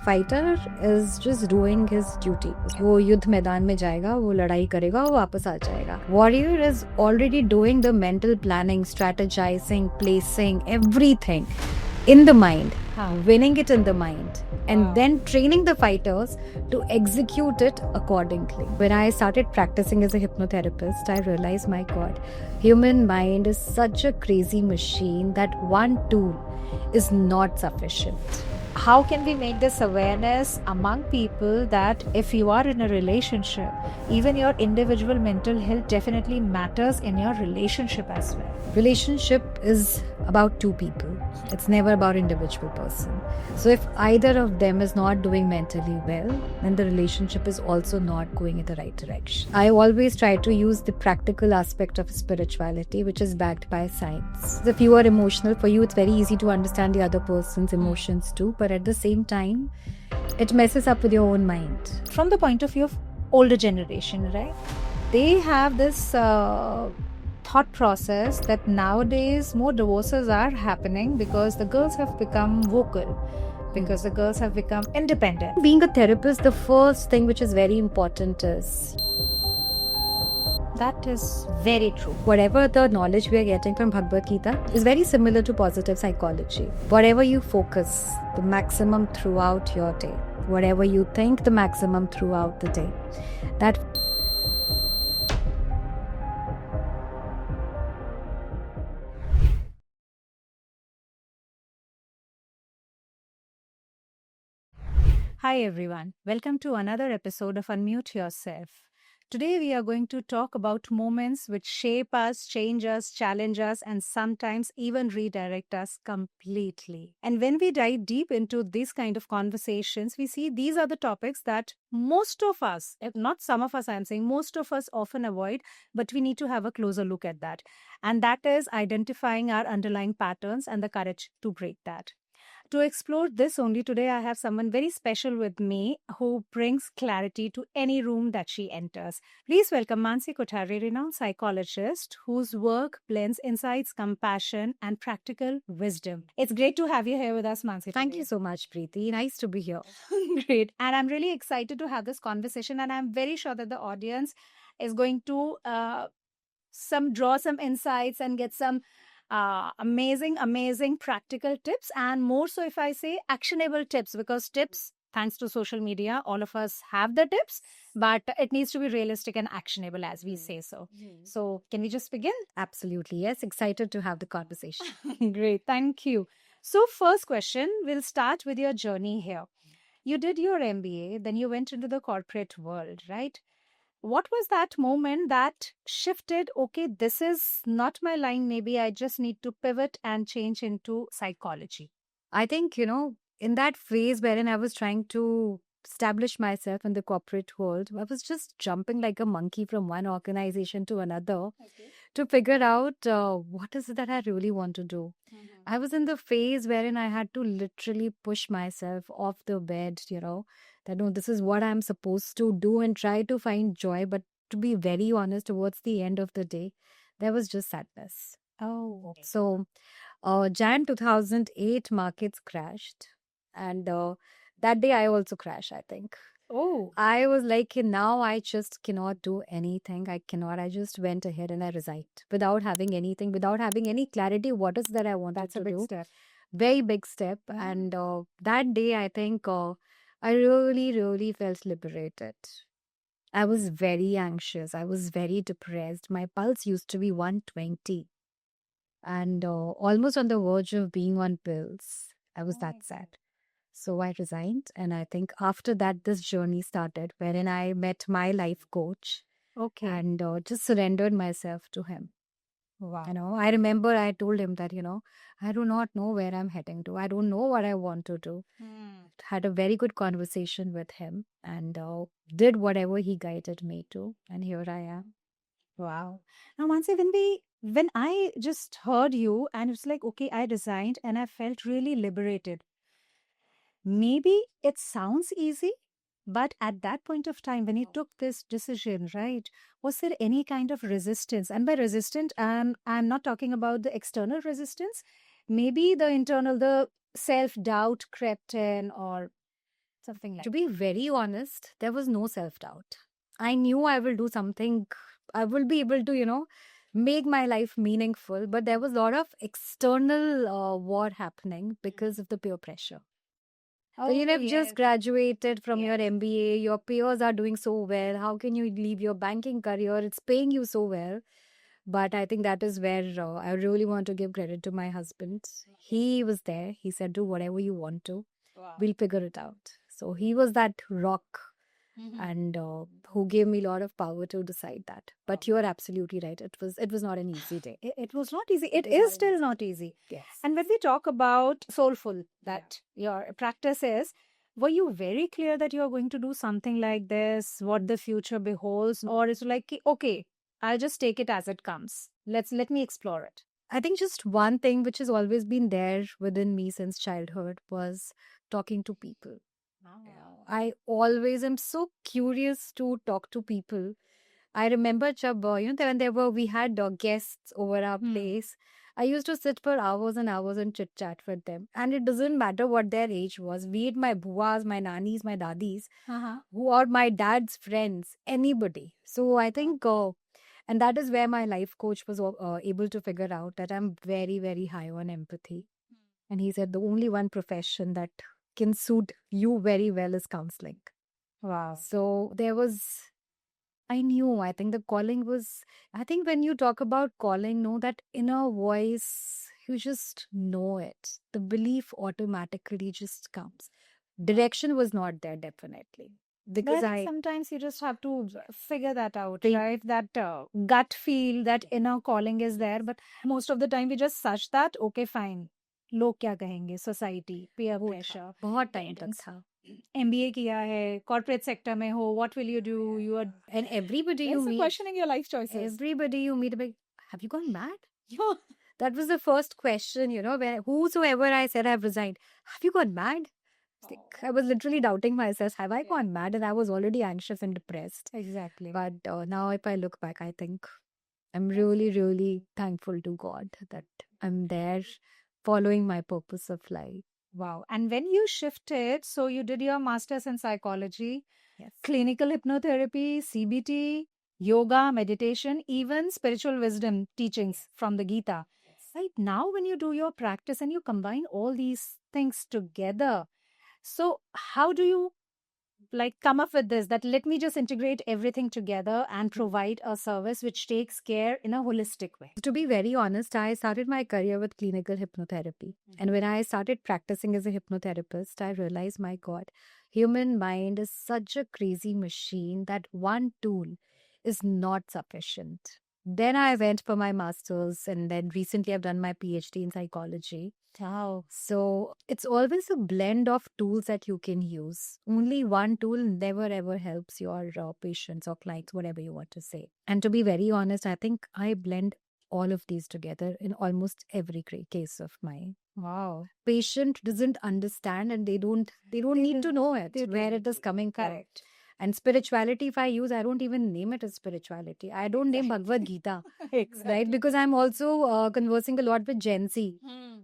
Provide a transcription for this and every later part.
Fighter is just doing his duty. वो युद्ध मैदान में जाएगा, वो लड़ाई करेगा, वो वापस आ जाएगा. Warrior is already doing the mental planning, strategising, placing everything in the mind, winning it in the mind, and then training the fighters to execute it accordingly. When I started practicing as a hypnotherapist, I realized, my God, human mind is such a crazy machine that one tool is not sufficient. How can we make this awareness among people that if you are in a relationship, even your individual mental health definitely matters in your relationship as well? Relationship is about two people. It's never about individual person. So if either of them is not doing mentally well, then the relationship is also not going in the right direction. I always try to use the practical aspect of spirituality, which is backed by science. If you are emotional, for you it's very easy to understand the other person's emotions too, but at the same time, it messes up with your own mind. From the point of view of older generation, right? They have this thought process that nowadays more divorces are happening because the girls have become vocal, because the girls have become independent. Being a therapist, the first thing which is very important is that is very true. Whatever the knowledge we are getting from Bhagavad Gita is very similar to positive psychology. Whatever you focus, the maximum throughout your day. Whatever you think, the maximum throughout the day. That Hi everyone, welcome to another episode of Unmute Yourself. Today we are going to talk about moments which shape us, change us, challenge us, and sometimes even redirect us completely. And when we dive deep into these kind of conversations, we see these are the topics that most of us, if not some of us, I am saying most of us often avoid, but we need to have a closer look at that. And that is identifying our underlying patterns and the courage to break that. To explore this only today, I have someone very special with me who brings clarity to any room that she enters. Please welcome Mansi Kothari, renowned psychologist whose work blends insights, compassion, and practical wisdom. It's great to have you here with us, Mansi. Thank you so much, Preeti. Nice to be here. Great. And I'm really excited to have this conversation, and I'm very sure that the audience is going to draw some insights and get some amazing practical tips, and more so if I say actionable tips, because tips, thanks to social media, all of us have the tips, but it needs to be realistic and actionable, as we say so. So can we just begin? Absolutely. Yes. Excited to have the conversation. Great. Thank you. So first question, we'll start with your journey here. You did your MBA, then you went into the corporate world, right? What was that moment that shifted? Okay, this is not my line. Maybe I just need to pivot and change into psychology. I think, in that phase wherein I was trying to establish myself in the corporate world, I was just jumping like a monkey from one organization to another to figure out what is it that I really want to do. I was in the phase wherein I had to literally push myself off the bed, that no, this is what I'm supposed to do and try to find joy. But to be very honest, towards the end of the day, there was just sadness. Oh, So, Jan 2008 markets crashed, and that day I also crashed, I think. oh, I was like, now I just cannot do anything. I cannot. I just went ahead and I resigned without having anything, without having any clarity. What is that I wanted that's to a big do? step. Very big step. And that day, I think I really felt liberated. I was very anxious. I was very depressed. My pulse used to be 120 and almost on the verge of being on pills. I was that sad. So I resigned. And I think after that, this journey started wherein I met my life coach Okay. and just surrendered myself to him. Wow. I remember I told him that, I do not know where I'm heading to. I don't know what I want to do. Had a very good conversation with him and did whatever he guided me to. And here I am. Wow. Now, Mansi, when I just heard you and it's like, okay, I resigned and I felt really liberated. Maybe it sounds easy, but at that point of time, when you took this decision, right, was there any kind of resistance? And by resistant, I'm not talking about the external resistance. Maybe the internal, the self-doubt crept in, or Something like To be very honest, there was no self doubt. I knew I will do something, I will be able to, make my life meaningful, but there was a lot of external war happening because of the peer pressure. So Oh, have just yes. graduated from your Yes. MBA, your peers are doing so well. How can you leave your banking career? It's paying you so well. But I think that is where I really want to give credit to my husband. He was there. He said, do whatever you want to. Wow. We'll figure it out. So he was that rock and who gave me a lot of power to decide that. But you are absolutely right. It was not an easy day. It was not easy. It was not is an still easy not easy. Yes. And when we talk about soulful, that your practice is, were you very clear that you're going to do something like this, what the future beholds, or is it like, okay, I'll just take it as it comes. Let me explore it. I think just one thing which has always been there within me since childhood was talking to people. I always am so curious to talk to people. I remember when we had guests over our place, I used to sit for hours and hours and chit chat with them. And it doesn't matter what their age was, be it my buas, my nannies, my dadis, who are my dad's friends, anybody. So I think, and that is where my life coach was able to figure out that I'm very, very high on empathy. And he said the only one profession that can suit you very well is counseling. Wow. So I think the calling was, I think when you talk about calling, know that inner voice, you just know it. The belief automatically just comes. Direction was not there, definitely. Because But I think sometimes you just have to figure that out, right? That gut feel, that inner calling is there. But most of the time we just search that, okay, fine. लोग क्या कहेंगे, society, peer वो था, pressure, बहुत time तक guidance. था. MBA किया है, corporate sector में हो, what will you do? You are And everybody you also meet, questioning your life choices. everybody you meet, like, have you gone mad? Yeah. That was the first question, where whosoever I said I've resigned, have you gone mad? It's like, I was literally doubting myself, have I gone mad? And I was already anxious and depressed. Exactly. But now, if I look back, I think I'm really, really thankful to God that I'm there following my purpose of life. Wow. And when you shifted, so you did your master's in psychology, Yes. clinical hypnotherapy, CBT, yoga, meditation, even spiritual wisdom teachings from the Gita. Right now, when you do your practice and you combine all these things together, so how do you come up with this, that let me just integrate everything together and provide a service which takes care in a holistic way? To be very honest, I started my career with clinical hypnotherapy. And when I started practicing as a hypnotherapist, I realized, my God, human mind is such a crazy machine that one tool is not sufficient. Then I went for my master's, and then recently I've done my PhD in psychology. Wow. So it's always a blend of tools that you can use. Only one tool never ever helps your patients or clients, whatever you want to say. And to be very honest, I think I blend all of these together in almost every case of mine. Wow. Patient doesn't understand, and they don't need to know it, where it is coming from. Correct. And spirituality, if I use, I don't even name it as spirituality. I don't name Bhagavad Gita, right? Because I'm also conversing a lot with Gen Z.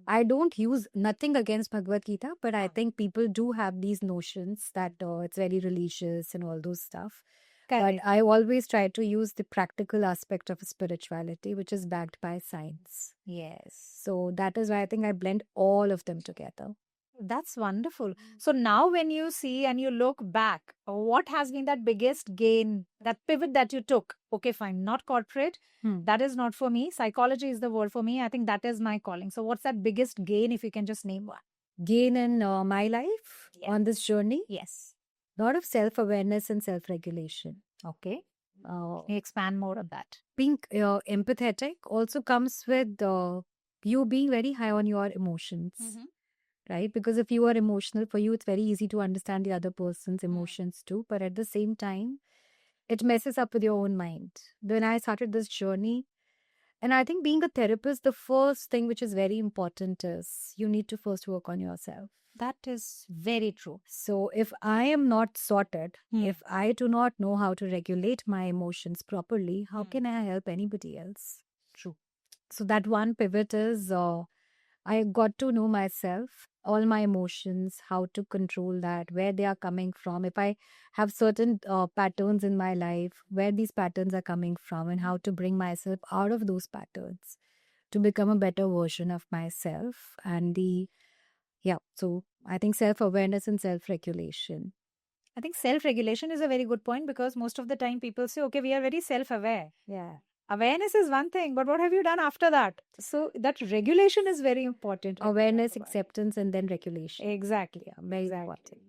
I don't use nothing against Bhagavad Gita, but I think people do have these notions that it's very religious and all those stuff. Correct. But I always try to use the practical aspect of spirituality, which is backed by science. Yes. So that is why I think I blend all of them together. That's wonderful. So now when you see and you look back, what has been that biggest gain, that pivot that you took? Okay, fine, not corporate. That is not for me. Psychology is the word for me. I think that is my calling. So what's that biggest gain, if you can just name one? Gain in my life on this journey? Yes. A lot of self-awareness and self-regulation. Okay. Can you expand more on that? Being empathetic also comes with you being very high on your emotions. Right? Because if you are emotional, for you, it's very easy to understand the other person's emotions too. But at the same time, it messes up with your own mind. When I started this journey, and I think being a therapist, the first thing which is very important is you need to first work on yourself. That is very true. So if I am not sorted, if I do not know how to regulate my emotions properly, how can I help anybody else? True. So that one pivot is I got to know myself. all my emotions, how to control that, where they are coming from. If I have certain patterns in my life, where these patterns are coming from, and how to bring myself out of those patterns to become a better version of myself. And so I think self awareness and self regulation. I think self regulation is a very good point because most of the time people say, okay, we are very self aware. Yeah. Awareness is one thing, but what have you done after that? So that regulation is very important. when we Awareness, talk about it. acceptance, and then regulation. Exactly. Yeah, very Exactly. important.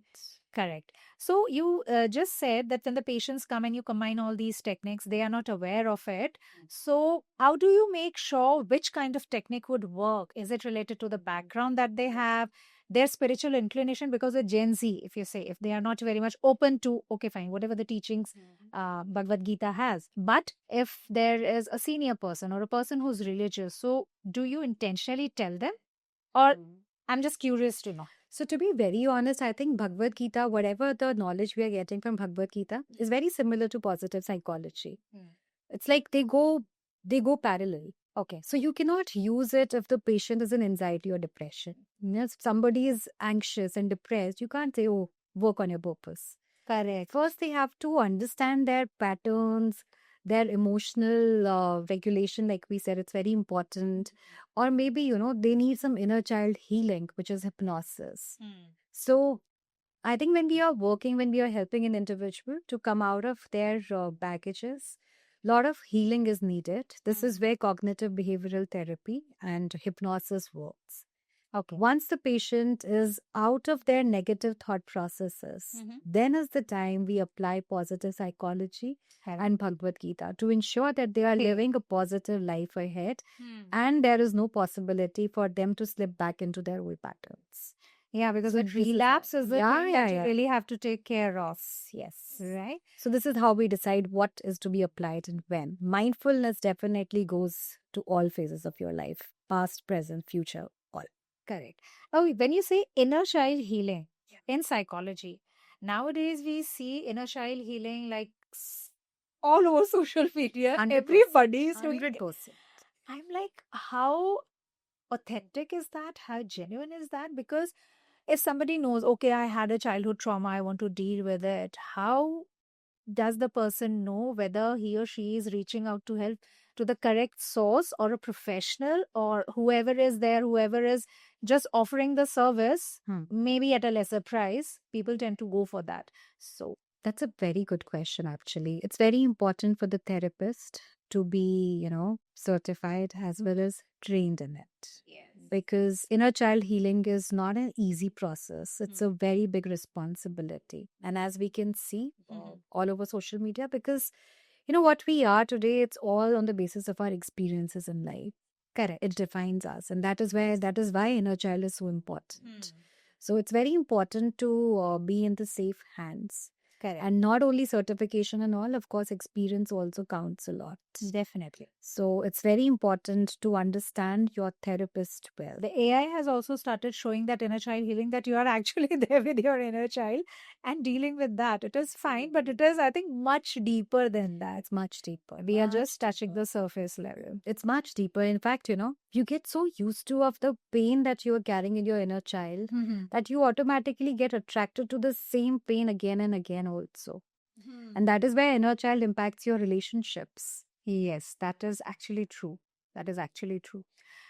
Correct. So you just said that when the patients come and you combine all these techniques, they are not aware of it. So how do you make sure which kind of technique would work? Is it related to the background that they have, their spiritual inclination? Because with Gen Z, if you say, if they are not very much open to, okay, fine, whatever the teachings Bhagavad Gita has. But if there is a senior person or a person who's religious, so do you intentionally tell them? Or I'm just curious to know. So, to be very honest, I think Bhagavad Gita, whatever the knowledge we are getting from Bhagavad Gita, is very similar to positive psychology. It's like they go parallel. Okay. So you cannot use it if the patient is in anxiety or depression. You know, if somebody is anxious and depressed, you can't say, "Oh, work on your purpose." Correct. First, they have to understand their patterns, their emotional regulation. Like we said, it's very important. Or maybe, they need some inner child healing, which is hypnosis. So I think when we are working, when we are helping an individual to come out of their baggages, a lot of healing is needed. This is where cognitive behavioral therapy and hypnosis works. Okay. Once the patient is out of their negative thought processes, then is the time we apply positive psychology Correct. and Bhagavad Gita to ensure that they are Okay. living a positive life ahead and there is no possibility for them to slip back into their old patterns. Yeah, because So with this is relapse how- is the Yeah, thing yeah, that you yeah. really have to take care of, Yes. right? So this is how we decide what is to be applied and when. Mindfulness definitely goes to all phases of your life, past, present, future, all. Correct. Oh, when you say inner child healing in psychology, nowadays we see inner child healing like all over social media. 100%. Everybody is doing it. 100%. I'm like, how authentic is that? How genuine is that? Because if somebody knows, okay, I had a childhood trauma, I want to deal with it, how does the person know whether he or she is reaching out to help to the correct source or a professional or whoever is there, whoever is just offering the service, maybe at a lesser price? People tend to go for that. So, That's a very good question, actually. It's very important for the therapist to be, certified as well as trained in it. yes. Because inner child healing is not an easy process. It's a very big responsibility. And as we can see all over social media, because what we are today, it's all on the basis of our experiences in life. Correct. It defines us. And that is why inner child is so important. So it's very important to be in the safe hands. Correct. And not only certification and all, of course, experience also counts a lot. Definitely. So it's very important to understand your therapist well. The AI has also started showing that inner child healing, that you are actually there with your inner child and dealing with that. It is fine, but it is, I think, much deeper than that. It's much deeper. We are just touching the surface level. It's much deeper. In fact, you get so used to of the pain that you are carrying in your inner child that you automatically get attracted to the same pain again and again also. And that is where inner child impacts your relationships. Yes, that is actually true. That is actually true.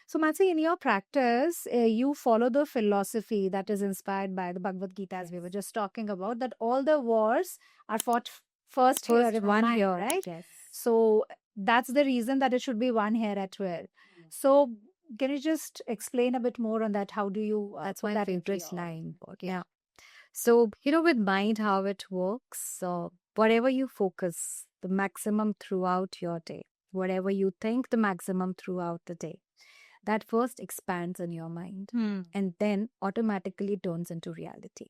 So, Mansi, in your practice, you follow the philosophy that is inspired by the Bhagavad Gita, as we were just talking about, that all the wars are fought first here First in one mind, here, right? yes. So, that's the reason that it should be one here at 12. So, can you just explain a bit more on that? How do you That's put my that into favorite your- line. Yeah. So, with mind, how it works, whatever you focus, the maximum throughout your day, whatever you think, the maximum throughout the day, that first expands in your mind and then automatically turns into reality.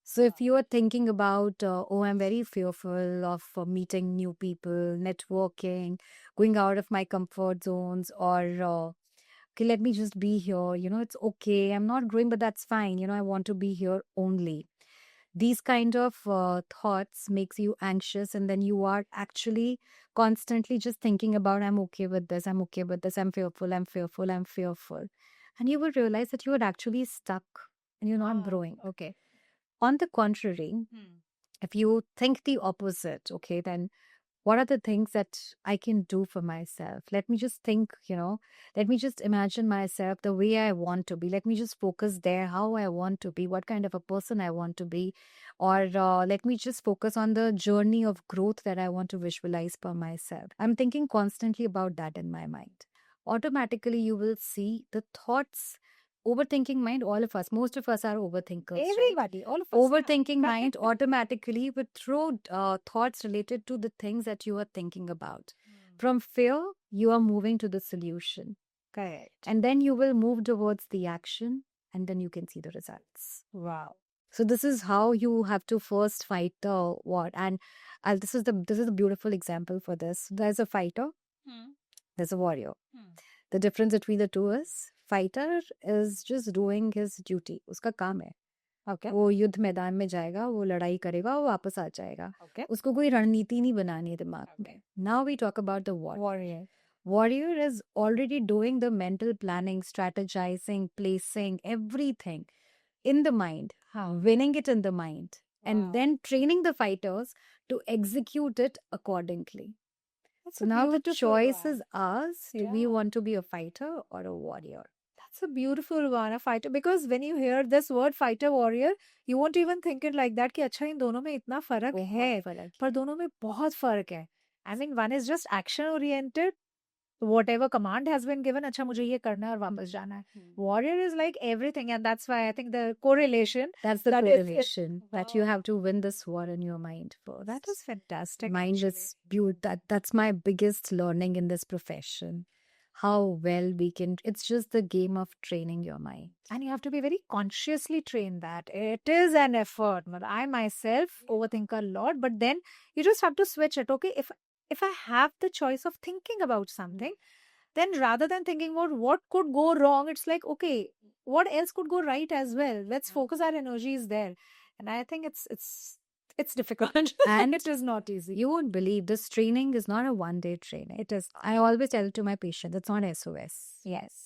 So, if you are thinking about, oh, I'm very fearful of meeting new people, networking, going out of my comfort zones, or okay, let me just be here. It's okay. I'm not growing, but that's fine. I want to be here only. These kind of thoughts makes you anxious, and then you are actually constantly just thinking about, I'm okay with this, I'm okay with this, I'm fearful, I'm fearful, I'm fearful. and you will realize that you are actually stuck and you're not growing. Okay. On the contrary, if you think the opposite, okay, then what are the things that I can do for myself? Let me just think, let me just imagine myself the way I want to be. Let me just focus there, how I want to be, what kind of a person I want to be. Or let me just focus on the journey of growth that I want to visualize for myself. I'm thinking constantly about that in my mind. Automatically, you will see the thoughts. Overthinking mind, all of us, most of us are overthinkers. Right? Everybody, all of us. Overthinking mind automatically would throw thoughts related to the things that you are thinking about. From fear, you are moving to the solution. Correct. And then you will move towards the action, and then you can see the results. Wow. So this is how you have to first fight the what. And this is the beautiful example for this. There's a fighter, there's a warrior. The difference between the two is fighter is just doing his duty. उसका काम है. Okay. वो युद्ध मैदान में जाएगा, वो लड़ाई करेगा, वो वापस आ जाएगा. Okay. उसको कोई रणनीति नहीं बनानी है दिमाग में. Now we talk about the warrior. Warrior. Warrior is already doing the mental planning, strategizing, placing everything in the mind, winning it in the mind, and then training the fighters to execute it accordingly. So now the choice is ours. Do we want to be a fighter or a warrior? That's a beautiful one, a fighter. Because when you hear this word fighter warrior, you won't even think it like that कि अच्छा इन दोनों में इतना फर्क है, पर दोनों में बहुत फर्क है. I mean, one is just action oriented. Whatever command has been given, अच्छा मुझे ये करना है और वापस जाना है. Warrior is like everything, and that's why I think the correlation. That's the correlation that you Wow. have to win this war in your mind first. That is fantastic. Mind is beautiful. That's my biggest learning in this profession. How well we can. It's just the game of training your mind. And you have to be very consciously trained that. It is an effort. I myself overthink a lot, but then you just have to switch it. Okay, if I have the choice of thinking about something, then rather than thinking about what could go wrong, it's like, okay, what else could go right as well? Let's focus our energies there. And I think it's difficult and it is not easy. You won't believe this training is not a one-day training. It is. I always tell to my patients, it's not SOS. Yes.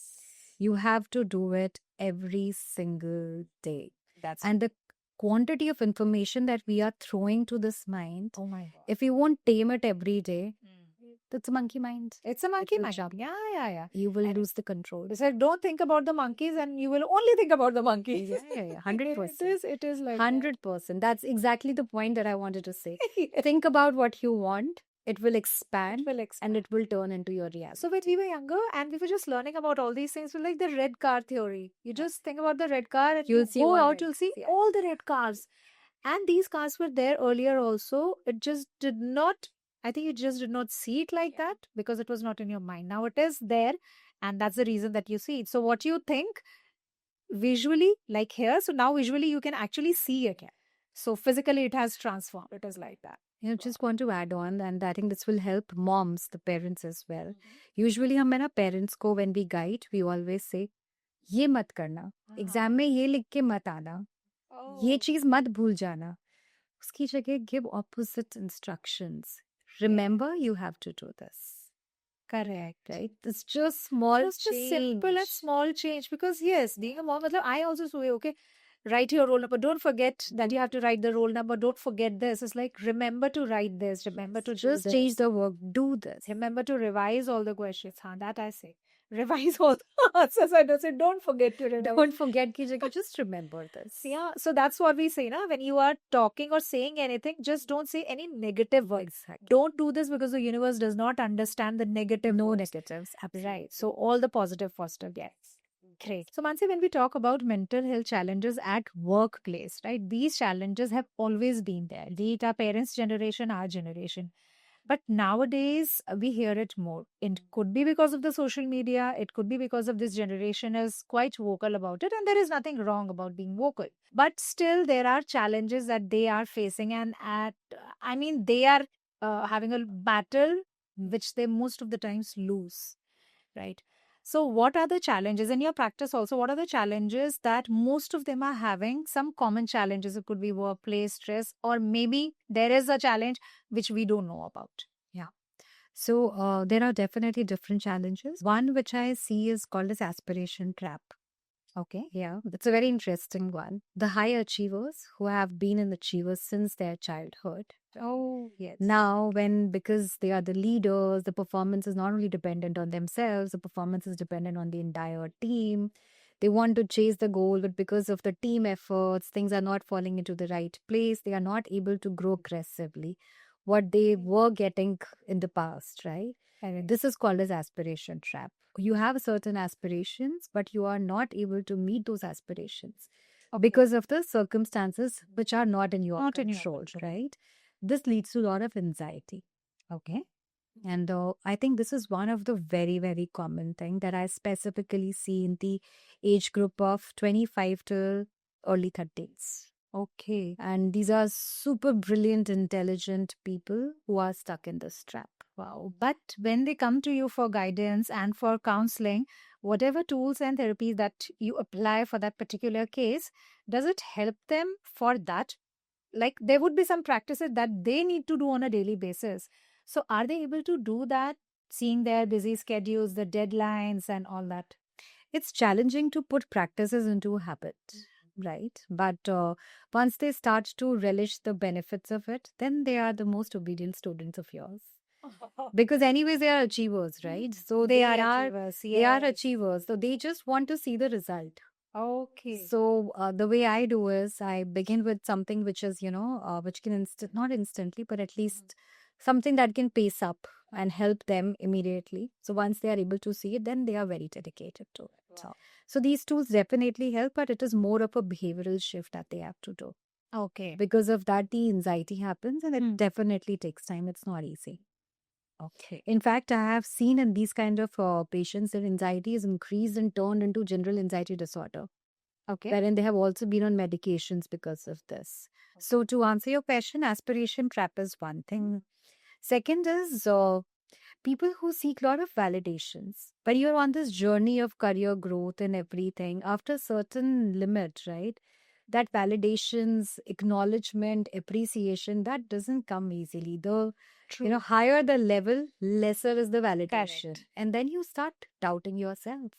You have to do it every single day. That's And the quantity of information that we are throwing to this mind, oh my God. if you won't tame it every day, that's a monkey mind. It's a monkey will mind. jump. Yeah. You will And lose the control. They said, don't think about the monkeys and you will only think about the monkeys. Yeah, 100%. It is like 100%. That's exactly the point that I wanted to say. that. Think about what you want. It will expand. Will expand. And it will turn into your reality. So when we were younger and we were just learning about all these things, we like the red car theory. You just think about the red car and You'll you see go one out, red. you'll see Yeah. all the red cars. And these cars were there earlier also. It just did not, I think you just did not see it like that because it was not in your mind. Now it is there and that's the reason that you see it. So what you think visually, like here, so now visually you can actually see it. So physically it has transformed. It is like that. Just want to add on, and I think this will help moms, the parents as well. Usually, हम है ना parents को when we guide, we always say, ये मत करना, exam में ये लिख के मत आना, ये चीज मत भूल जाना. उसकी जगह give opposite instructions. Remember, you have to do this. Correct. Right? It's just small Just a simple and change. small change because yes, being a mom, matlab, I also say, okay, write your roll number. Don't forget that you have to write the roll number. Don't forget this. It's like remember to write this. Remember to do Just this. change the work. Do this. Remember to revise all the questions. That I say. Revise all the answers. I don't say don't forget to revise. Don't forget ki jagah, just remember this. Yeah, so that's what we say, na? When you are talking or saying anything, just don't say any negative words. Exactly. Don't do this because the universe does not understand the negative No words. negatives. Right. So all the positive yes. Great. So Mansi, when we talk about mental health challenges at workplace, right? These challenges have always been there. Be it our parents' generation, our generation. But nowadays, we hear it more. It could be because of the social media. It could be because of this generation is quite vocal about it. And there is nothing wrong about being vocal. But still, there are challenges that they are facing. And they are having a battle which they most of the times lose, right? So what are the challenges in your practice also? What are the challenges that most of them are having? Some common challenges. It could be workplace stress, or maybe there is a challenge which we don't know about. Yeah. So there are definitely different challenges. One which I see is called as aspiration trap. Okay. Yeah, that's a very interesting one. The high achievers who have been an achiever since their childhood. Oh, yes. Now, because they are the leaders, the performance is not only dependent on themselves, the performance is dependent on the entire team. They want to chase the goal, but because of the team efforts, things are not falling into the right place. They are not able to grow aggressively what they were getting in the past, right? And this is called as aspiration trap. You have certain aspirations, but you are not able to meet those aspirations because of the circumstances which are not in your Not in your control, control. right? This leads to a lot of anxiety. Okay. And I think this is one of the very, very common thing that I specifically see in the age group of 25 to early 30s. Okay. And these are super brilliant, intelligent people who are stuck in this trap. Wow. But when they come to you for guidance and for counseling, whatever tools and therapies that you apply for that particular case, does it help them for that? Like there would be some practices that they need to do on a daily basis. So are they able to do that, seeing their busy schedules, the deadlines, and all that? It's challenging to put practices into a habit, right? But once they start to relish the benefits of it, then they are the most obedient students of yours. Because anyways, they are achievers, right? So They are achievers, they are yes. achievers. So they just want to see the result. Okay. So the way I do is I begin with something which is, which can not instantly, but at least something that can pace up and help them immediately. So once they are able to see it, then they are very dedicated to it. So these tools definitely help, but it is more of a behavioral shift that they have to do. Okay. Because of that, the anxiety happens and it Hmm. definitely takes time. It's not easy. Okay. In fact, I have seen in these kind of patients that anxiety is increased and turned into general anxiety disorder, Okay. wherein they have also been on medications because of this. So, to answer your question, aspiration trap is one thing. Second is people who seek a lot of validations. When you're on this journey of career growth and everything, after a certain limit, right? That validations, acknowledgement, appreciation, that doesn't come easily. True. Higher the level, lesser is the validation. Correct. And then you start doubting yourself.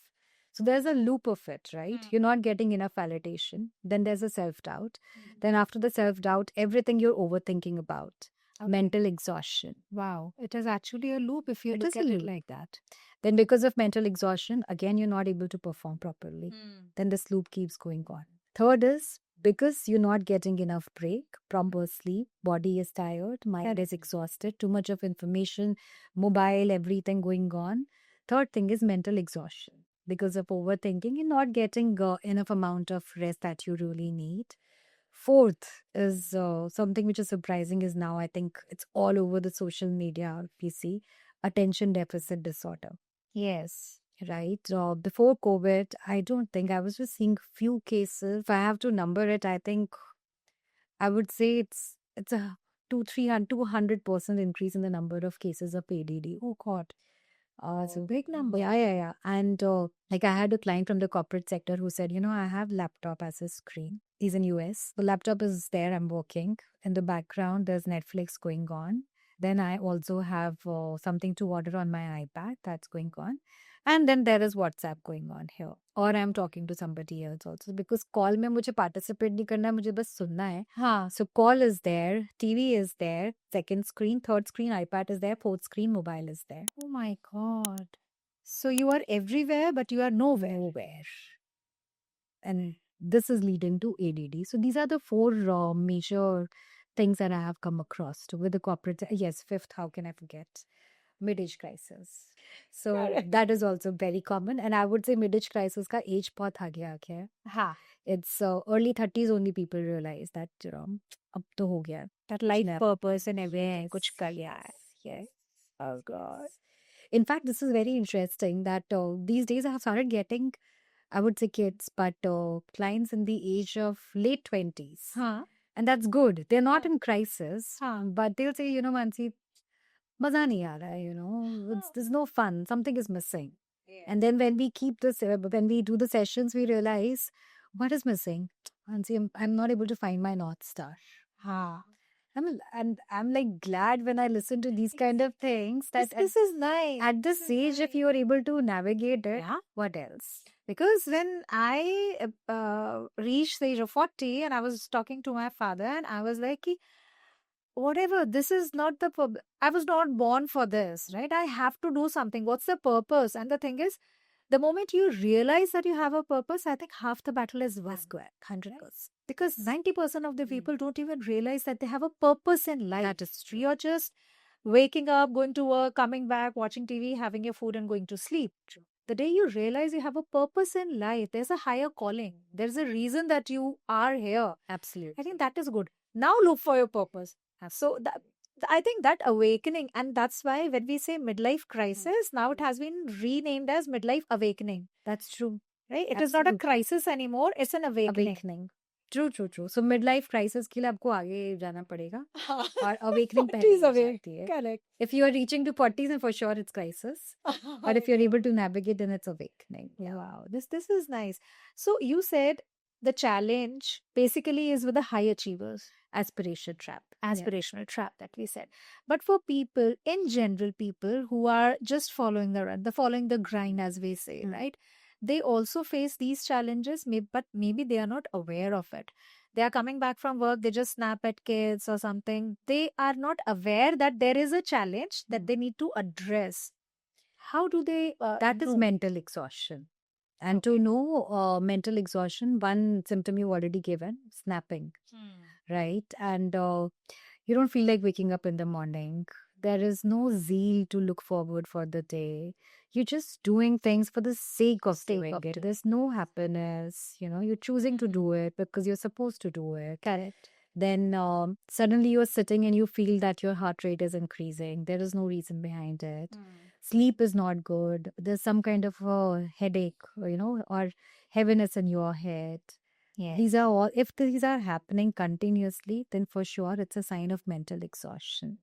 So there's a loop of it, right? Mm. You're not getting enough validation. Then there's a self doubt. Then after the self doubt, everything you're overthinking about, Okay. mental exhaustion. Wow. It is actually a loop if you It look is a at it loop. like that. Then because of mental exhaustion, again, you're not able to perform properly. Then this loop keeps going on. Third is because you're not getting enough break, proper sleep, body is tired, mind is exhausted, too much of information, mobile, everything going on. Third thing is mental exhaustion. Because of overthinking, you're not getting enough amount of rest that you really need. Fourth is something which is surprising is now I think it's all over the social media, if you see, attention deficit disorder. Yes. Right. Before COVID, I don't think I was just seeing few cases. If I have to number it, I think I would say it's a 200% increase in the number of cases of ADD. Oh God. It's a big number. Yeah, yeah, yeah. And like I had a client from the corporate sector who said, I have laptop as a screen. He's in US. The laptop is there. I'm working. In the background, there's Netflix going on. Then I also have something to order on my iPad that's going on. And then there is WhatsApp going on here. Or I'm talking to somebody else also. Because call में मुझे participate नहीं करना है, मुझे बस सुनना है. हाँ. So call is there, TV is there, second screen, third screen, iPad is there, fourth screen, mobile is there. Oh my God. So you are everywhere, but you are nowhere. Nowhere. And this is leading to ADD. So these are the four major things that I have come across to with the corporate. Yes, fifth, how can I forget? Mid-age crisis. So Correct. that is also very common. And I would say mid-age crisis ka age बहुत आगे आ गया है. हाँ. It's early 30s only people realize that, अब तो हो गया. That life Snap. purpose and everything कुछ कर लिया है. Yes. Oh God. In fact, this is very interesting that these days I have started getting, I would say kids, but clients in the age of late 20s. हाँ. And that's good. They're not in crisis, हाँ. but they'll say, Mansi, maza nahi aa raha hai, there's no fun. Something is missing. And then when we when we do the sessions, we realize what is missing. Mansi, I'm not able to find my North Star. हाँ. I'm like glad when I listen to these kind of things that This is nice. at this This is age, if nice. you are able to navigate it, Yeah. what else? Because when I reached the age of 40 and I was talking to my father and I was like, "Ki, whatever, this is not the I was not born for this, right? I have to do something. What's the purpose?" And the thing is, the moment you realize that you have a purpose, I think half the battle is won. Square, 100%. Because 90% of the Mm. people don't even realize that they have a purpose in life. That is true. You're just waking up, going to work, coming back, watching TV, having your food, and going to sleep. The day you realize you have a purpose in life, there's a higher calling. There's a reason that you are here. Absolutely. I think that is good. Now look for your purpose. So I think that awakening, and that's why when we say midlife crisis, now it has been renamed as midlife awakening. That's true. Right? It is not a Absolutely. crisis anymore. It's an awakening. Awakening. True. So midlife crisis के लिए आपको आगे जाना पड़ेगा और awakening 40 पहले is he away. जाती है. Correct. If you are reaching to 40s, then for sure it's crisis. But if you're able to navigate, then it's awakening. Yeah. Wow, this is nice. So you said the challenge basically is with the high achievers. Aspiration trap. Aspirational trap that we said. But for people in general, people who are just following the run, the following the grind, as we say, right? They also face these challenges, but maybe they are not aware of it. They are coming back from work, they just snap at kids or something. They are not aware that there is a challenge that they need to address. How do they? That is know? mental exhaustion. And to know mental exhaustion, one symptom you've already given, snapping, right? And you don't feel like waking up in the morning. There is no zeal to look forward for the day. You're just doing things for the sake of doing it. There's no happiness. You're choosing to do it because you're supposed to do it. Correct. Then suddenly you're sitting and you feel that your heart rate is increasing. There is no reason behind it. Sleep is not good. There's some kind of a headache, or heaviness in your head. Yeah. These are all, if these are happening continuously, then for sure it's a sign of mental exhaustion.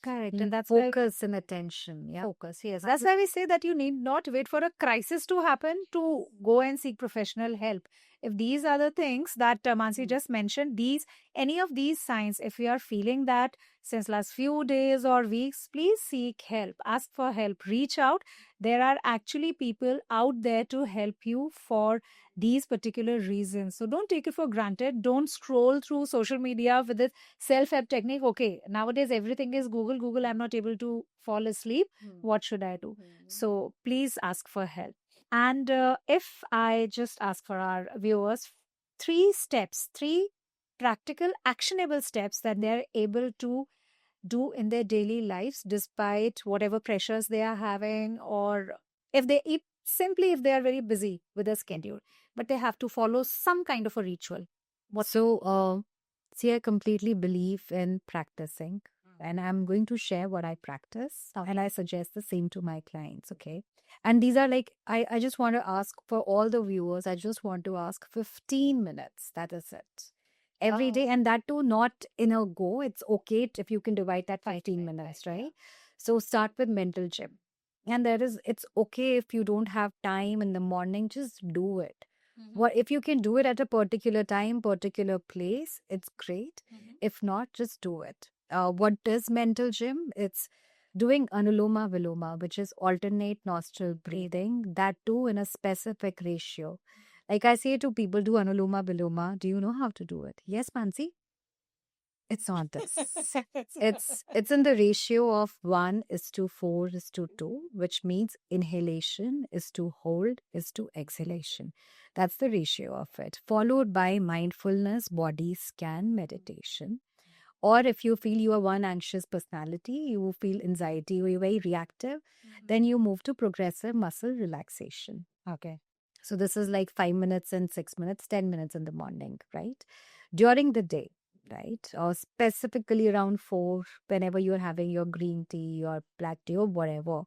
Correct. And that's why Focus and attention. Yeah. focus. Yes. That's why we say that you need not wait for a crisis to happen to go and seek professional help. If these are the things that Mansi just mentioned, any of these signs, if you are feeling that since last few days or weeks, please seek help. Ask for help. Reach out. There are actually people out there to help you for these particular reasons. So don't take it for granted. Don't scroll through social media with this self-help technique. Okay, nowadays everything is Google. I'm not able to fall asleep. What should I do? So please ask for help. And if I just ask for our viewers 3 steps, 3 practical, actionable steps that they're able to do in their daily lives despite whatever pressures they are having, or if they simply if they are very busy with their schedule, but they have to follow some kind of a ritual. See, I completely believe in practicing, and I'm going to share what I practice, and I suggest the same to my clients. Okay. And these are like, I just want to ask for all the viewers, I just want to ask 15 minutes. That is it. Every day, and that too not in a go. It's okay if you can divide that 15 minutes, right? So start with mental gym. And it's okay if you don't have time in the morning, just do it. What if you can do it at a particular time, particular place, it's great. If not, just do it. What is mental gym? It's doing anuloma viloma, which is alternate nostril breathing, that too in a specific ratio. Like I say to people, do anuloma viloma. Do you know how to do it? Yes, Mansi? It's not this. It's in the ratio of 1:4:2, which means inhalation is to hold is to exhalation. That's the ratio of it. Followed by mindfulness, body scan, meditation. Or if you feel you are one anxious personality, you feel anxiety, or you're very reactive, then you move to progressive muscle relaxation. Okay. So this is like 5 minutes and 6 minutes, 10 minutes in the morning, right? During the day, right? Or specifically around 4, whenever you're having your green tea or black tea or whatever,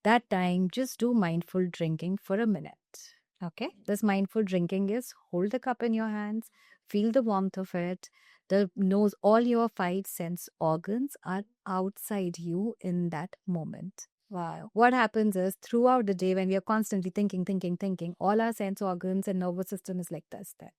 that time, just do mindful drinking for a minute. Okay. This mindful drinking is hold the cup in your hands, feel the warmth of it. The nose, all your 5 sense organs are outside you in that moment. Wow. What happens is throughout the day when we are constantly thinking, all our sense organs and nervous system is like this. That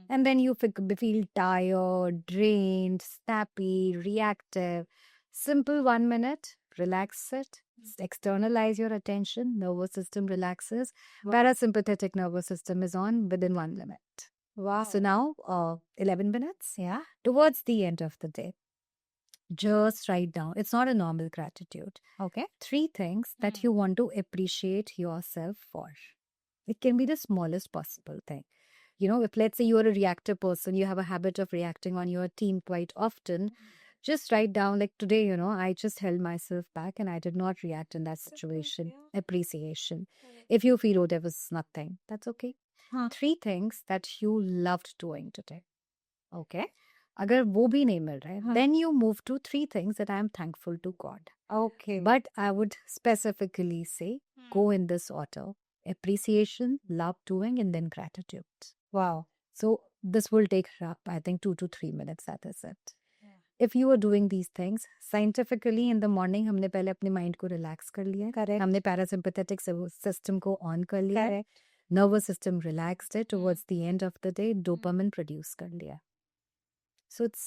And then you feel tired, drained, snappy, reactive. Simple 1 minute, relax it, externalize your attention, nervous system relaxes, parasympathetic nervous system is on within 1 minute. Wow. So now, 11 minutes Yeah. towards the end of the day, just write down. It's not a normal gratitude. Okay. 3 things that you want to appreciate yourself for. It can be the smallest possible thing. You know, if let's say you're a reactive person, you have a habit of reacting on your team quite often, just write down, like today, I just held myself back and I did not react in that situation. Appreciation. If you feel, oh, there was nothing, that's okay. 3 things that you loved doing today. Okay. अगर वो भी नहीं मिल रहा है, then you move to 3 things that I am thankful to God. Okay. But I would specifically say go in this order: appreciation, love doing, and then gratitude. Wow. So this will take up, I think, 2 to 3 minutes. That is it. If you are doing these things scientifically in the morning, हमने पहले अपने mind को relax कर लिया है. Correct. हमने parasympathetic system को on कर लिया है. Correct. Nervous system relaxed है. Towards the end of the day, dopamine produce कर लिया. So it's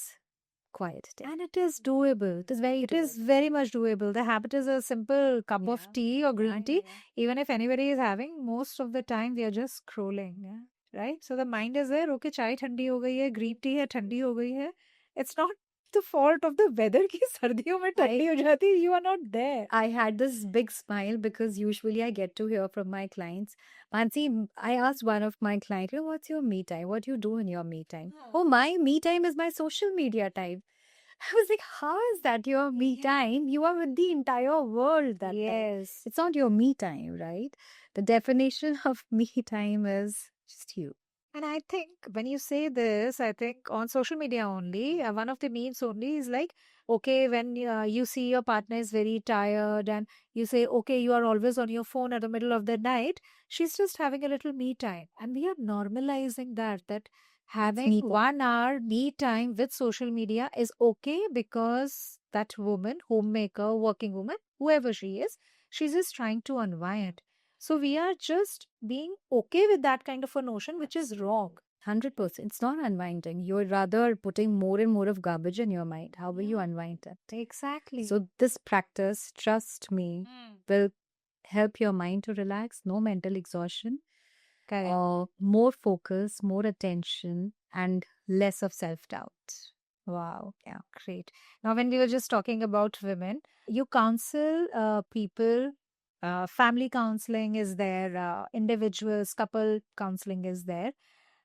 quiet day. And it is doable. It is very It is very much doable. The habit is a simple cup of tea or green tea. Even if anybody is having, most of the time they are just scrolling. Yeah? Right? So the mind is there. Okay, chai ठंडी हो गई है, green tea है ठंडी हो गई है. It's not the fault of the weather कि सर्दियों में ठंडी हो जाती. You are not there. I had this big smile because usually I get to hear from my clients. Mansi, I asked one of my clients, what's your me time? What do you do in your me time? Oh, my me time is my social media time. I was like, how is that your me time? You are with the entire world that time. Yes. It's not your me time, right? The definition of me time is just you. And I think when you say this, I think on social media only, one of the memes only is like, okay, when you see your partner is very tired and you say, okay, you are always on your phone at the middle of the night, she's just having a little me time. And we are normalizing that having me time. 1 hour me time with social media is okay because that woman, homemaker, working woman, whoever she is, she's just trying to unwind. So we are just being okay with that kind of a notion, which is wrong. 100%. It's not unwinding. You're rather putting more and more of garbage in your mind. How will you unwind it? Exactly. So this practice, trust me, will help your mind to relax. No mental exhaustion. Correct. More focus, more attention, and less of self-doubt. Wow. Yeah, great. Now, when we were just talking about women, you counsel people, family counseling is there, individuals, couple counseling is there.